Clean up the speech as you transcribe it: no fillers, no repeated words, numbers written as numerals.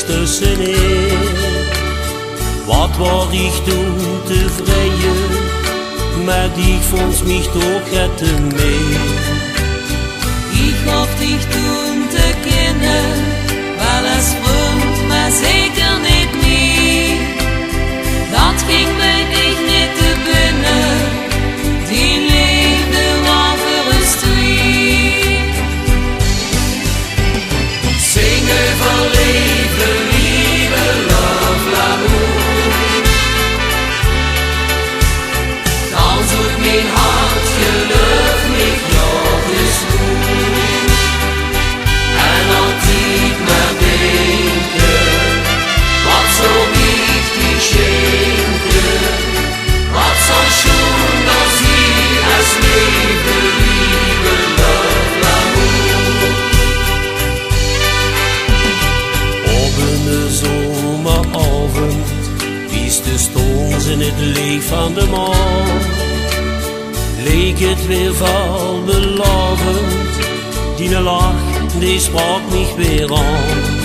tussenin. Wat war ich toen tevreden, maar ich vond mich doch hätte mehr. Ich hoff dich toen te kennen, weil es front, maar zeker niet meer. Dat ging mij dich niet te binnen, die liefde war für uns twee. Sing over leven, liebe, love, l'amour. Dan zoekt mijn hart geloof mich nog eens goed. En altijd maar denken, wat zo wichtig schenken. Wat zo schön, dass sie als Liebe, liebe, love, l'amour. Op een zomeravond wisten stonden ze in het licht van de maan. Leek het weer veelbelovend, die lach die sprak mich weer aan.